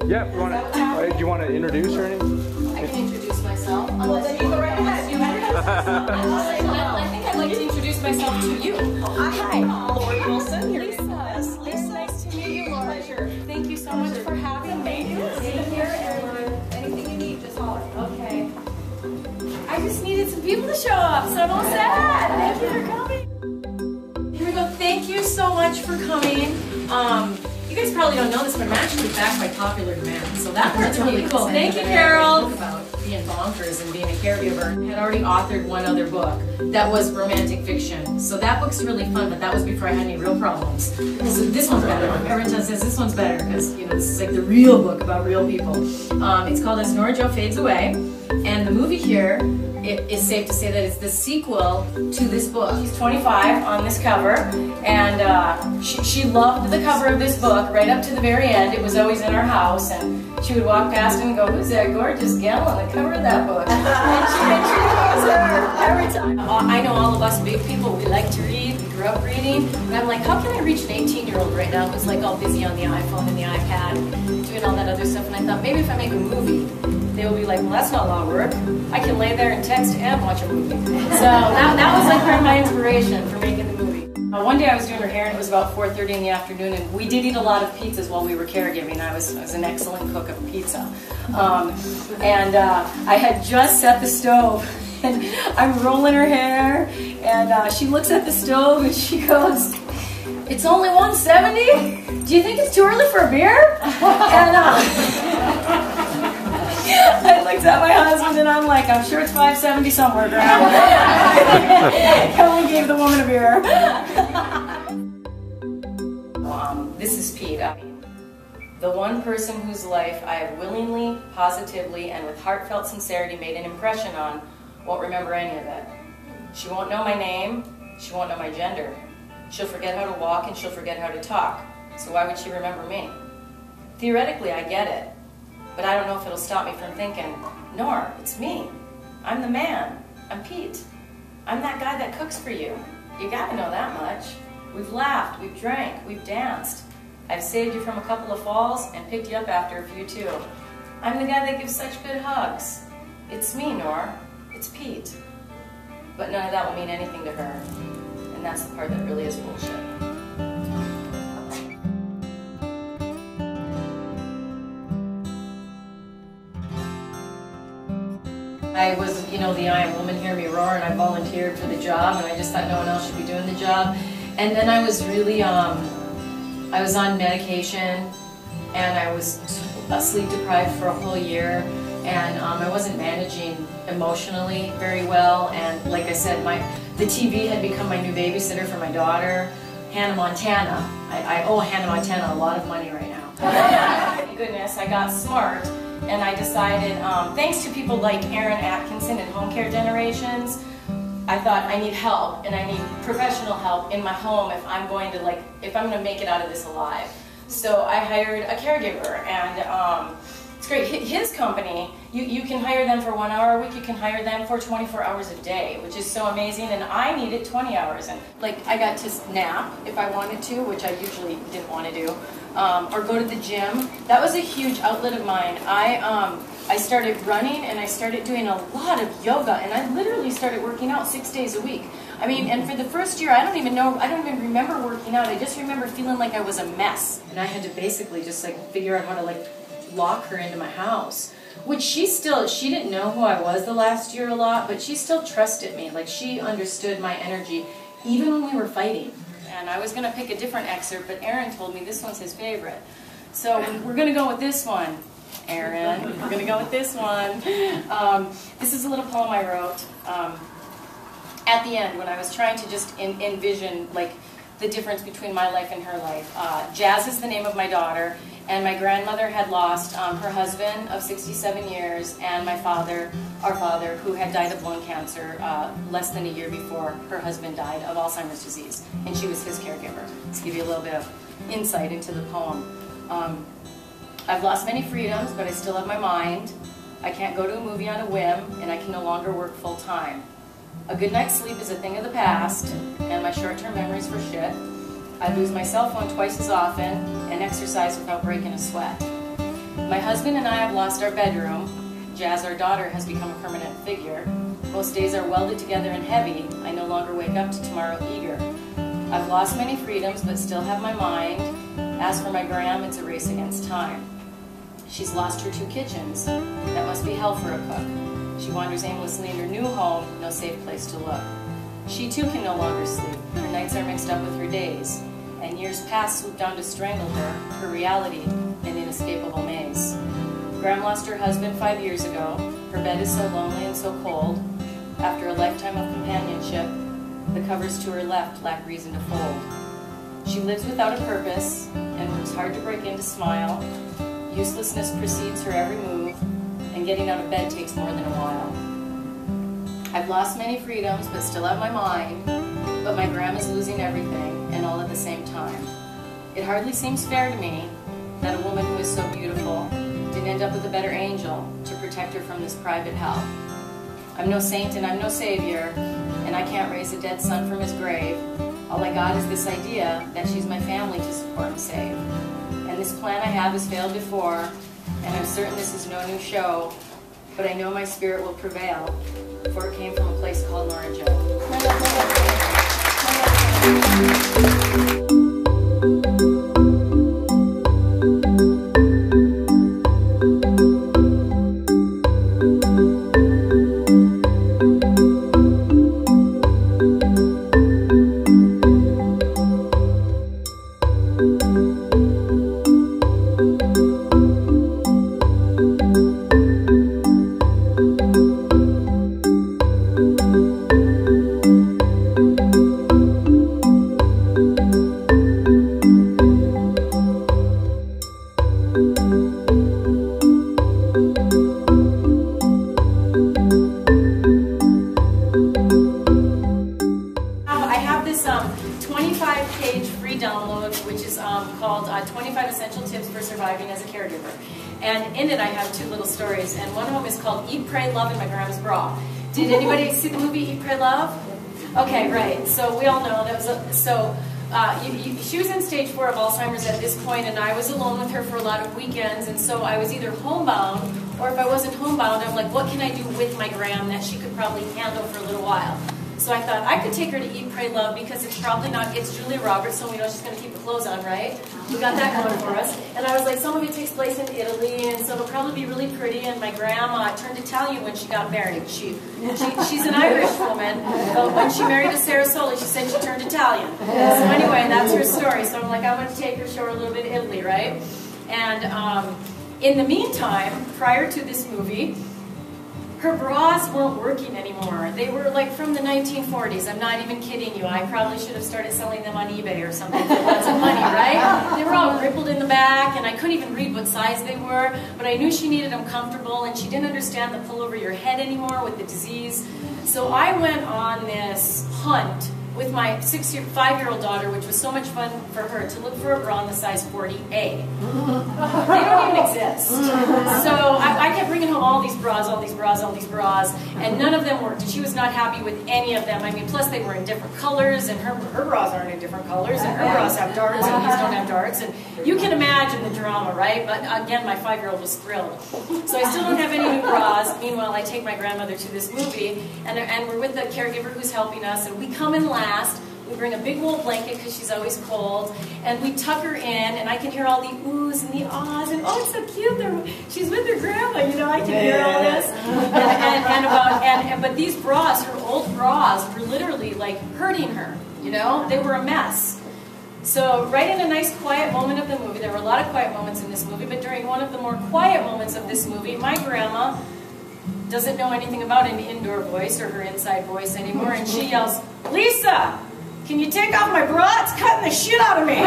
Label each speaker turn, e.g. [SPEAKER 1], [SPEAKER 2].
[SPEAKER 1] Yeah, do you want to introduce or anything?
[SPEAKER 2] I can introduce myself.
[SPEAKER 3] Well, then you go right ahead.
[SPEAKER 2] I think I'd like to introduce myself to you.
[SPEAKER 3] Hi, Lori Wilson. Here
[SPEAKER 2] Lisa. Lisa, nice to meet you, Laura.
[SPEAKER 3] Pleasure.
[SPEAKER 2] Thank you so much for having me.
[SPEAKER 3] Here, and anything you need, just holler.
[SPEAKER 2] Okay. I just needed some people to show up, so I'm all set. Thank you for coming. Here we go. Thank you so much for coming. You guys probably don't know this, but I'm actually back by popular demand, so that part's really cool. Thank you, Carol. About being bonkers and being a caregiver. I had already authored one other book that was romantic fiction, so that book's really fun, but that was before I had any real problems. So this one's better. Everyone says this one's better because this is like the real book about real people. It's called As Nora Jo Fades Away, and the movie here, it is safe to say that it's the sequel to this book. She's 25 on this cover, and she loved the cover of this book right up to the very end. It was always in our house, and she would walk past and go, "Who's that gorgeous gal on the cover of that book?" And she knows her every time. I know all of us big people, we like to read, we grew up reading, and I'm like, how can I reach an 18-year-old right now who's like all busy on the iPhone and the iPad, doing all that other stuff? And I thought, maybe if I make a movie, they will be like, well, that's not a lot of work. I can lay there and text and watch a movie. So that was like part of my inspiration for making the movie. One day I was doing her hair and it was about 4:30 in the afternoon, and we did eat a lot of pizzas while we were caregiving. I was an excellent cook of pizza. I had just set the stove, and I'm rolling her hair, and she looks at the stove and she goes, "It's only 170? Do you think it's too early for a beer?" And I looked at my husband and I'm like, I'm sure it's 570 somewhere, Grandma. And we gave the woman a beer. This is Pete. The one person whose life I have willingly, positively, and with heartfelt sincerity made an impression on won't remember any of it. She won't know my name. She won't know my gender. She'll forget how to walk and she'll forget how to talk. So why would she remember me? Theoretically, I get it. But I don't know if it'll stop me from thinking, Nora, it's me. I'm the man. I'm Pete. I'm that guy that cooks for you. You gotta know that much. We've laughed, we've drank, we've danced. I've saved you from a couple of falls and picked you up after a few too. I'm the guy that gives such good hugs. It's me, Nora. It's Pete. But none of that will mean anything to her. And that's the part that really is bullshit. I was, the I Am Woman, Hear Me Roar, and I volunteered for the job, and I just thought no one else should be doing the job. And then I was really, I was on medication, and I was sleep deprived for a whole year, and I wasn't managing emotionally very well, and like I said, the TV had become my new babysitter for my daughter, Hannah Montana. I owe Hannah Montana a lot of money right now. Thank goodness, I got smart. And I decided, thanks to people like Aaron Atkinson of Generations, I thought I need help, and I need professional help in my home if I'm going to make it out of this alive. So I hired a caregiver, and it's great. His company, you can hire them for 1 hour a week, you can hire them for 24 hours a day, which is so amazing, and I needed 20 hours. And I got to nap if I wanted to, which I usually didn't want to do. Or go to the gym. That was a huge outlet of mine. I started running, and I started doing a lot of yoga, and I literally started working out 6 days a week. And for the first year, I don't even remember working out. I just remember feeling like I was a mess. And I had to basically just figure out how to lock her into my house. Which she didn't know who I was the last year a lot, but she still trusted me. She understood my energy, even when we were fighting. And I was going to pick a different excerpt, but Aaron told me this one's his favorite. So we're going to go with this one, Aaron. We're going to go with this one. This is a little poem I wrote at the end when I was trying to just envision the difference between my life and her life. Jazz is the name of my daughter, and my grandmother had lost her husband of 67 years and my father, our father, who had died of lung cancer less than a year before her husband died of Alzheimer's disease, and she was his caregiver. Let's give you a little bit of insight into the poem. I've lost many freedoms, but I still have my mind. I can't go to a movie on a whim, and I can no longer work full time. A good night's sleep is a thing of the past, and my short-term memories for shit. I lose my cell phone twice as often and exercise without breaking a sweat. My husband and I have lost our bedroom. Jazz, our daughter, has become a permanent figure. Most days are welded together and heavy. I no longer wake up to tomorrow eager. I've lost many freedoms, but still have my mind. As for my Graham, it's a race against time. She's lost her 2 kitchens. That must be hell for a cook. She wanders aimlessly in her new home, no safe place to look. She too can no longer sleep. Her nights are mixed up with her days. And years past swooped down to strangle her reality, an inescapable maze. Graham lost her husband 5 years ago. Her bed is so lonely and so cold. After a lifetime of companionship, the covers to her left lack reason to fold. She lives without a purpose and works hard to break into smile. Uselessness precedes her every move, and getting out of bed takes more than a while. I've lost many freedoms, but still have my mind. But my Graham is losing everything, and all at the same time. It hardly seems fair to me that a woman who is so beautiful didn't end up with a better angel to protect her from this private hell. I'm no saint and I'm no savior, and I can't raise a dead son from his grave. All I got is this idea that she's my family to support and save. And this plan I have has failed before, and I'm certain this is no new show, but I know my spirit will prevail, for it came from a place called Norwich. I have this 25-page free download, which is called 25 Essential Tips for Surviving as a Caregiver. And in it I have 2 little stories, and one of them is called Eat, Pray, Love in My Grandma's Bra. Did anybody see the movie Eat, Pray, Love? Okay, right. So we all know that was she was in stage 4 of Alzheimer's at this point, and I was alone with her for a lot of weekends, and so I was either homebound, or if I wasn't homebound, I'm like, what can I do with my Gram that she could probably handle for a little while? So I thought I could take her to Eat, Pray, Love, because it's probably not, it's Julia Roberts, so we know she's going to keep the clothes on, right? We got that going for us. And I was like, some of it takes place in Italy, and so it'll probably be really pretty, and my grandma turned Italian when she got married. She's an Irish woman, but when she married a Sarasoli, she said she turned Italian. So anyway, that's her story. So I'm like, I'm going to take her, show her a little bit of Italy, right? And in the meantime, prior to this movie, her bras weren't working anymore. They were like from the 1940s. I'm not even kidding you. I probably should have started selling them on eBay or something for lots of money, right? They were all rippled in the back, and I couldn't even read what size they were, but I knew she needed them comfortable, and she didn't understand the pull over your head anymore with the disease. So I went on this hunt with my 5-year-old daughter, which was so much fun for her, to look for a bra in the size 40A. They don't even exist. So I kept bringing home all these bras, and none of them worked. And she was not happy with any of them. I mean, plus they were in different colors, and her bras aren't in different colors, and her bras have darts, and these don't have darts. And you can imagine the drama, right? But again, my 5-year-old was thrilled. So I still don't have any new bras. Meanwhile, I take my grandmother to this movie, and we're with the caregiver who's helping us, and we come in last. We bring a big wool blanket because she's always cold, and we tuck her in, and I can hear all the oohs and the ahs, and oh, it's so cute. She's with her grandma, you know. I can hear all this, but these bras, her old bras, were literally like hurting her. You know, they were a mess. So right in a nice quiet moment of the movie, there were a lot of quiet moments in this movie, but during one of the more quiet moments of this movie, my grandma doesn't know anything about an indoor voice or her inside voice anymore, and she yells, "Lisa, can you take off my bra? It's cutting the shit out of me."